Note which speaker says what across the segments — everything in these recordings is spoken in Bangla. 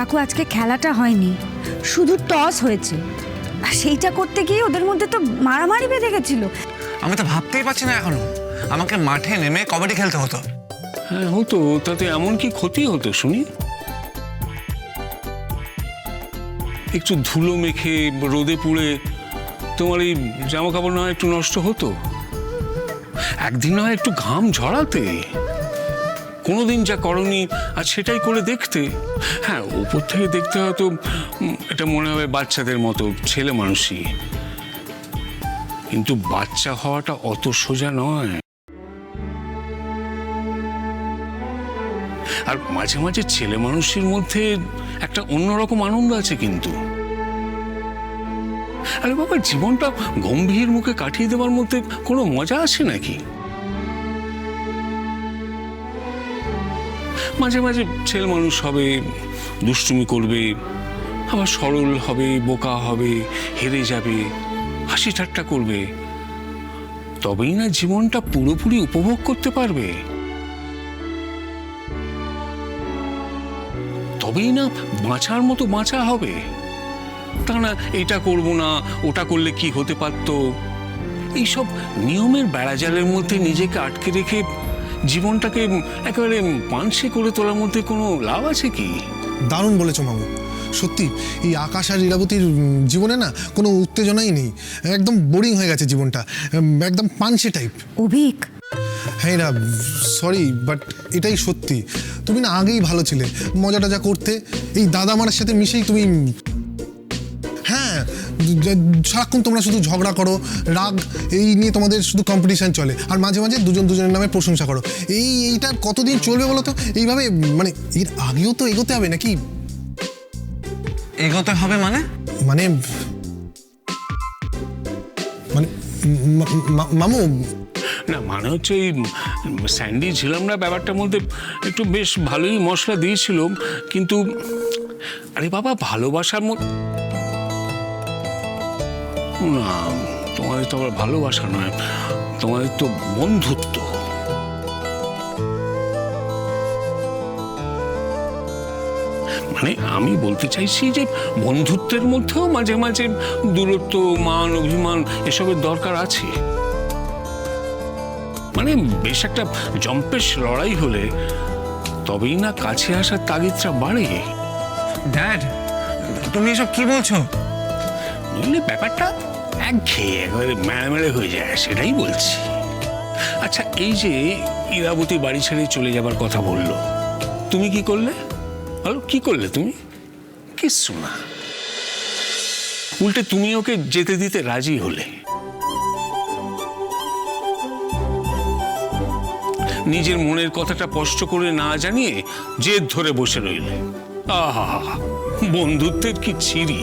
Speaker 1: কাকু আজকে খেলাটা হয়নি, শুধু টস হয়েছে। আর সেইটা করতে গিয়ে ওদের মধ্যে তো মারামারি বেঁধে গেছিল।
Speaker 2: আমি তো ভাবতেই পারছি না এখনো আমাকে মাঠে নেমে কবাডি খেলতে হতো।
Speaker 3: হ্যাঁ হতো, তাতে এমন কি ক্ষতি হতো শুনি? একটু ধুলো মেখে রোদে পুড়ে তোমার এই জামা কাপড় না একটু নষ্ট হতো, একদিন না একটু ঘাম ঝরাতে, কোনোদিন যা করনি আর সেটাই করে দেখতে। হ্যাঁ, উপর থেকে দেখতে হয়তো এটা মনে হবে বাচ্চাদের মতো, ছেলে মানুষই, কিন্তু বাচ্চা হওয়াটা অত সোজা নয়। আর মাঝে মাঝে ছেলে মানুষের মধ্যে একটা অন্যরকম আনন্দ আছে কিন্তু। আরে বাবা, জীবনটা গম্ভীর মুখে কাটিয়ে দেওয়ার মধ্যে কোনো মজা আছে নাকি? মাঝে মাঝে ছেলে মানুষ হবে, দুষ্টুমি করবে, আবার সরল হবে, বোকা হবে, হেরে যাবে, হাসি ঠাট্টা করবে, তবেই না জীবনটা পুরোপুরি উপভোগ করতে পারবে, তবেই না বাঁচার মতো বাঁচা হবে। তা না এটা করব না, ওটা করলে কি হতে পারত, এইসব নিয়মের বেড়াজালের মধ্যে নিজেকে আটকে রেখে জীবনটাকে একেবারে পানসে করে তোলার মধ্যে কোনো লাভ আছে কি?
Speaker 4: দারুণ বলেছো মামু, সত্যি এই আকাশ আর ইরাবতীর জীবনে না কোনো উত্তেজনাই নেই, একদম বোরিং হয়ে গেছে জীবনটা, একদম পানসে টাইপ।
Speaker 1: অভিক,
Speaker 4: হ্যাঁ না, সরি, বাট এটাই সত্যি। তুমি না আগেই ভালো ছিলে, মজা টজা করতে, এই দাদা মারার সাথে মিশেই তুমি, হ্যাঁ, সারাক্ষণ তোমরা শুধু ঝগড়া করো, রাগ, এই নিয়ে তোমাদের শুধু কম্পিটিশন চলে, আর মাঝে মাঝে দুজন দুজনের নামে প্রশংসা করো। এইটা কতদিন চলবে বলো তো? এইভাবে মানে এর আগেও তো এগোতে হবে নাকি?
Speaker 2: এগোতে হবে মানে?
Speaker 4: মানে মানে মামু,
Speaker 3: না মানে হচ্ছে এই স্যান্ডি ছিলাম না, ব্যাপারটার মধ্যে একটু বেশ ভালোই মশলা দিয়েছিল, কিন্তু আরে বাবা, ভালোবাসার মধ্যে না, তোমাদের তো আবার ভালোবাসা নয়, তোমাদের তো বন্ধুত্ব। মানে আমি বলতে চাইছি যে বন্ধুত্বের মধ্যেও মাঝে মাঝে দূরত্ব, মান অভিমান এসবের দরকার আছে। মানে বেশ একটা জম্পেশ লড়াই হলে তবেই না কাছে আসার তাগিদটা বাড়ে।
Speaker 2: ড্যাড, তুমি এসব কি বলছো?
Speaker 3: বুঝলে, ব্যাপারটা একঘেয়ে একেবারে মেড়ে হয়ে যায়, সেটাই বলছি। আচ্ছা, এই যে ইরাবতী বাড়ি ছেড়ে চলে যাবার কথা বললো, তুমি কি করলে? বলো, কি করলে তুমি? কিচ্ছু না, উল্টে তুমি ওকে যেতে দিতে রাজি হলে, নিজের মনের কথাটা স্পষ্ট করে না জানিয়ে জেদ ধরে বসে রইলে। আহা, বন্ধুত্বের কি ছিরি!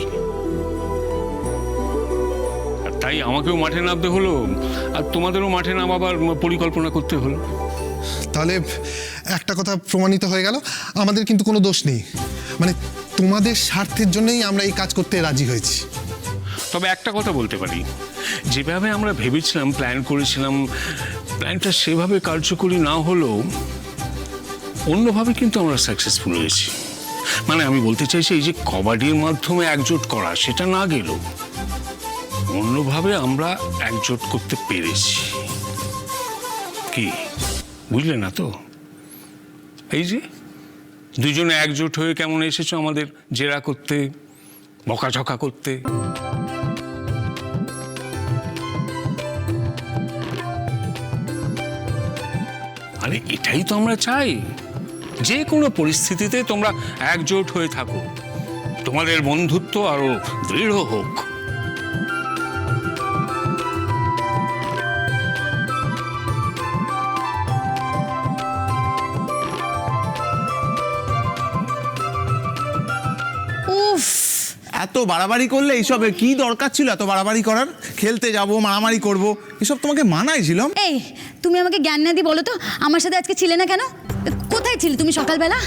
Speaker 3: তাই আমাকেও মাঠে নামতে হলো, আর তোমাদেরও মাঠে নামাবার পরিকল্পনা করতে হলো।
Speaker 4: তাহলে একটা কথা প্রমাণিত হয়ে গেল, আমাদের কিন্তু কোনো দোষ নেই, মানে তোমাদের স্বার্থের জন্যই আমরা এই কাজ করতে রাজি হয়েছি।
Speaker 3: তবে একটা কথা বলতে পারি, যেভাবে আমরা ভেবেছিলাম, প্ল্যান করেছিলাম, প্ল্যানটা সেভাবে কার্যকরী না হলেও অন্যভাবে কিন্তু আমরা সাকসেসফুল হয়েছি। মানে আমি বলতে চাইছি, এই যে কবাডির মাধ্যমে একজোট করা, সেটা না গেলেও অন্যভাবে আমরা একজোট করতে পেরেছি। কি বুঝলে না তো? এই যে দুজনে একজোট হয়ে কেমন এসেছো আমাদের জেরা করতে, বকাঝকা করতে। আরে এটাই তো আমরা চাই, যে কোনো পরিস্থিতিতে তোমরা একজোট হয়ে থাকো, তোমাদের বন্ধুত্ব আরো দৃঢ় হোক।
Speaker 1: উফ,
Speaker 5: এত বাড়াবাড়ি করলে এইসবের কি দরকার ছিল? এত বাড়াবাড়ি করার? খেলতে যাব, মারামারি করব, এসব তোমাকে মানাই ছিল?
Speaker 1: এই তুমি আমাকে জ্ঞান না দিয়ে বলো তো, আমার সাথে আজকে ছিলে না কেন? কোথায় ছিলে তুমি সকালবেলা?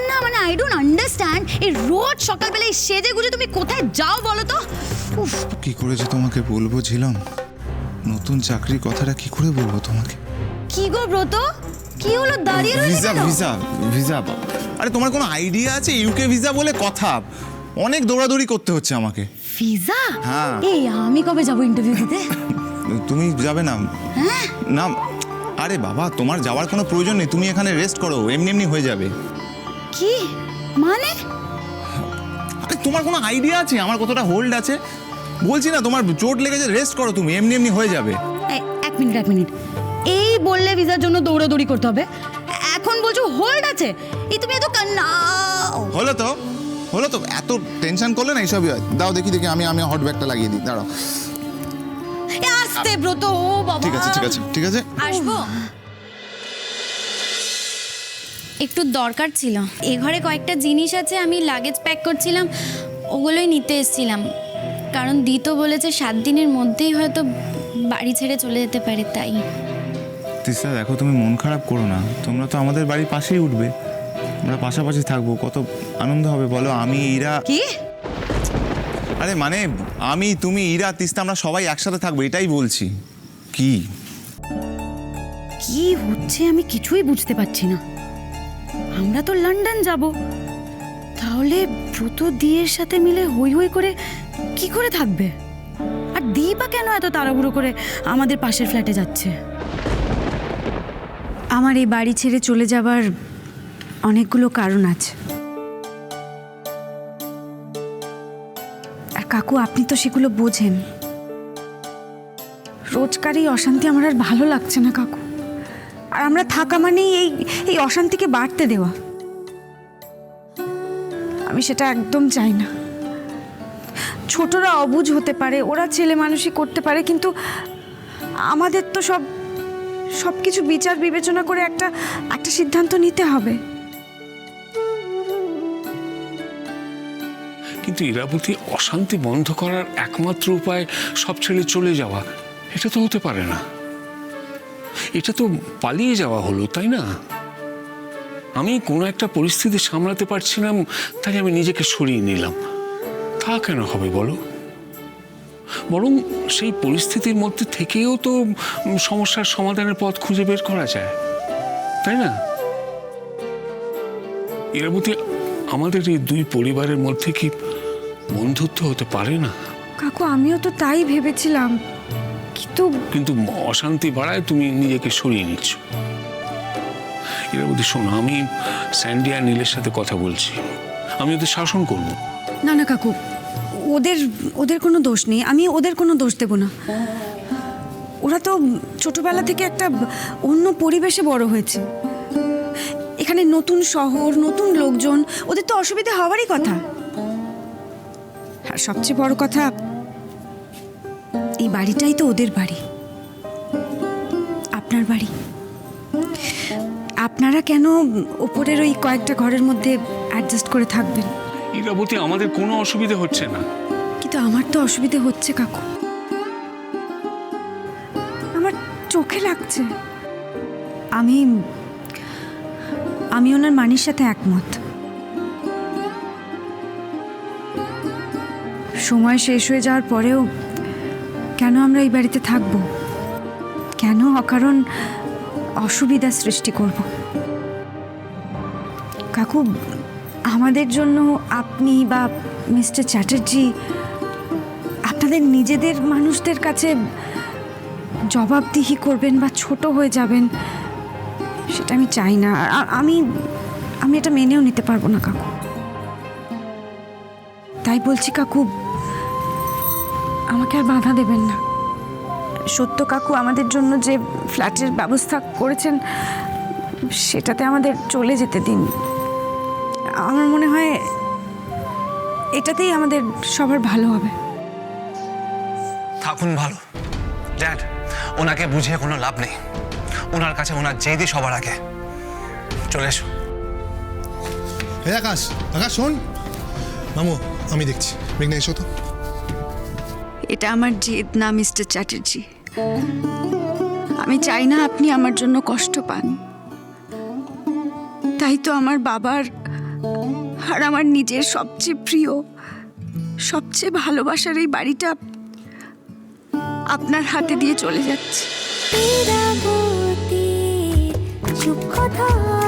Speaker 1: না মানে আই ডোন্ট আন্ডারস্ট্যান্ড, এই রোজ সকালবেলা এই সেজে গুজে তুমি কোথায় যাও বলো তো? উফ,
Speaker 5: কি করে যে তোমাকে বলবো ঝিলম, নতুন চাকরির কথাটা কি করে বলবো তোমাকে?
Speaker 1: কি গো ব্রত, কি হলো, দাঁড়িয়ে রইলে
Speaker 5: ভিসা
Speaker 1: কেন?
Speaker 5: ভিসা ভিসা আরে তোমার কোনো আইডিয়া আছে ইউকে ভিসা বলে কথা? অনেক দৌড়াদৌড়ি করতে হচ্ছে আমাকে।
Speaker 1: ভিসা?
Speaker 5: হ্যাঁ।
Speaker 1: এই আমি কবে যাব ইন্টারভিউ দিতে?
Speaker 5: তুমি যাবে না?
Speaker 1: হ্যাঁ?
Speaker 5: না আরে বাবা, তোমার যাওয়ার কোনো প্রয়োজন নেই, তুমি এখানে রেস্ট করো, এমনি এমনি হয়ে যাবে।
Speaker 1: কি মানে?
Speaker 5: আরে তোমার কোনো আইডিয়া আছে আমার কতটা হোল্ড আছে? বলছি না তোমার চোট লেগেছে, রেস্ট করো তুমি, এমনি এমনি হয়ে যাবে।
Speaker 1: এই, এক মিনিট। এই বললে ভিসার জন্য দৌড়াদৌড়ি করতে হবে, এখন বলছো হোল্ড আছে? এই তুমি এত কান্না।
Speaker 5: হলো তো এত টেনশন করলে না এইসবই হয়। দাও দেখি আমি হট ব্যাগটা লাগিয়ে দিই, দাঁড়াও।
Speaker 1: এ আস্তে ব্রত, ও বাবা।
Speaker 5: ঠিক আছে
Speaker 6: আসবো? একটু দরকার ছিল, এ ঘরে কয়েকটা জিনিস আছে, আমি লাগেজ প্যাক করছিলাম, ওগুলোই নিতে এসেছিলাম। কারণ দিতো বলেছে 7 দিনের মধ্যেই হয়তো বাড়ি ছেড়ে চলে যেতে পারে, তাই।
Speaker 5: তিস্তা দেখো, তুমি মন খারাপ করো না, তোমরা তো আমাদের বাড়ির পাশেই উঠবে, আমরা পাশাপাশি থাকবো, কত আনন্দ হবে বলো। আমি ইরা,
Speaker 1: কি?
Speaker 5: আরে মানে আমি, তুমি, ইরা, তিস্তা, আমরা সবাই একসাথে থাকবো, এটাই বলছি। কি
Speaker 1: কি হচ্ছে আমি কিছুই বুঝতে পারছি না। আমরা তো লন্ডন যাব, তাহলে ব্রত দিয়ের সাথে মিলে হই হই করে কি করে থাকবে? আর দীপা কেন এত তাড়াহুড়ো করে আমাদের পাশের ফ্ল্যাটে যাচ্ছে?
Speaker 7: আমার এই বাড়ি ছেড়ে চলে যাবার অনেকগুলো কারণ আছে। আর কাকু, আপনি তো সেগুলো বোঝেন। রোজকার এই অশান্তি আমার আর ভালো লাগছে না কাকু। আর আমরা থাকা মানেই এই অশান্তিকে বাড়তে দেওয়া। আমি সেটা একদম চাই না। ছোটরা অবুঝ হতে পারে, ওরা ছেলে মানুষই করতে পারে, কিন্তু আমাদের তো সব কিছু বিচার বিবেচনা করে একটা সিদ্ধান্ত নিতে হবে।
Speaker 3: কিন্তু ইরাবতী, অশান্তি বন্ধ করার একমাত্র উপায় সব ছেড়ে চলে যাওয়া, এটা তো হতে পারে না। এটা তো পালিয়ে যাওয়া হলো, তাই না? আমি কোনো একটা পরিস্থিতি সামলাতে পারছিলাম, তাই আমি নিজেকে সরিয়ে নিলাম। তা কেন হবে বলো? বরং সেই পরিস্থিতির মধ্যে থেকেও তো সমস্যার সমাধানের পথ খুঁজে বের করা যায়, তাই না? ইরাবতী, আমাদের এই দুই পরিবারের মধ্যে কি বন্ধুত্ব হতে পারে না?
Speaker 7: কাকু, আমিও তো তাই ভেবেছিলাম, কিন্তু
Speaker 3: অশান্তি বাড়ায় তুমি নিজেকে সরিয়ে নিচ্ছ। ইরাবতী শোনো, আমি স্যান্ডি আর নীলের সাথে কথা বলছি, আমি ওদের শাসন করব।
Speaker 7: না কাকু, ওদের কোনো দোষ নেই, আমি ওদের কোনো দোষ দেব না। ওরা তো ছোটবেলা থেকে একটা অন্য পরিবেশে বড় হয়েছে। এখানে নতুন শহর, নতুন লোকজন, ওদের তো অসুবিধা হওয়ারই কথা। আর সবচেয়ে বড় কথা, এই বাড়িটাই তো ওদের বাড়ি, আপনার বাড়ি। আপনারা কেন ওপরের ওই কয়েকটা ঘরের মধ্যে অ্যাডজাস্ট করে থাকবেন?
Speaker 3: ইরাবতী, আমাদের কোনো অসুবিধা হচ্ছে না।
Speaker 7: কিন্তু আমার তো অসুবিধে হচ্ছে কাকু, আমার চোখে লাগছে। আমি ওনার মানির সাথে একমত। সময় শেষ হয়ে যাওয়ার পরেও কেন আমরা এই বাড়িতে থাকবো? কেন অকারণ অসুবিধা সৃষ্টি করব? কাকু, আমাদের জন্য আপনি বা মিস্টার চ্যাটার্জি আপনাদের নিজেদের মানুষদের কাছে জবাবদিহি করবেন বা ছোট হয়ে যাবেন, সেটা আমি চাই না। আমি এটা মেনেও নিতে পারবো না কাকু। তাই বলছি কাকু, আমাকে আর বাধা দেবেন না। সত্য কাকু আমাদের জন্য যে ফ্ল্যাটের ব্যবস্থা করেছেন, সেটাতে আমাদের চলে যেতে দিন। আমার মনে হয় এটাতেই আমাদের সবার ভালো হবে।
Speaker 2: থাকুন ভালো। ড্যাড, ওনাকে বুঝিয়ে কোনো লাভ নেই, ওনার কাছে ওনার জেদই সবার আগে। চলে এসো।
Speaker 4: হে আকাশ, শোন। মামু, আমি দেখছি। মেঘনা, এসো তো।
Speaker 7: এটা আমার জেদ না মিস্টার চ্যাটার্জি। আমি চাই না আপনি আমার জন্য কষ্ট পান। তাই তো আমার বাবার আর আমার নিজের সবচেয়ে প্রিয়, সবচেয়ে ভালোবাসার এই বাড়িটা আপনার হাতে দিয়ে চলে যাচ্ছে।
Speaker 8: রূপকথা।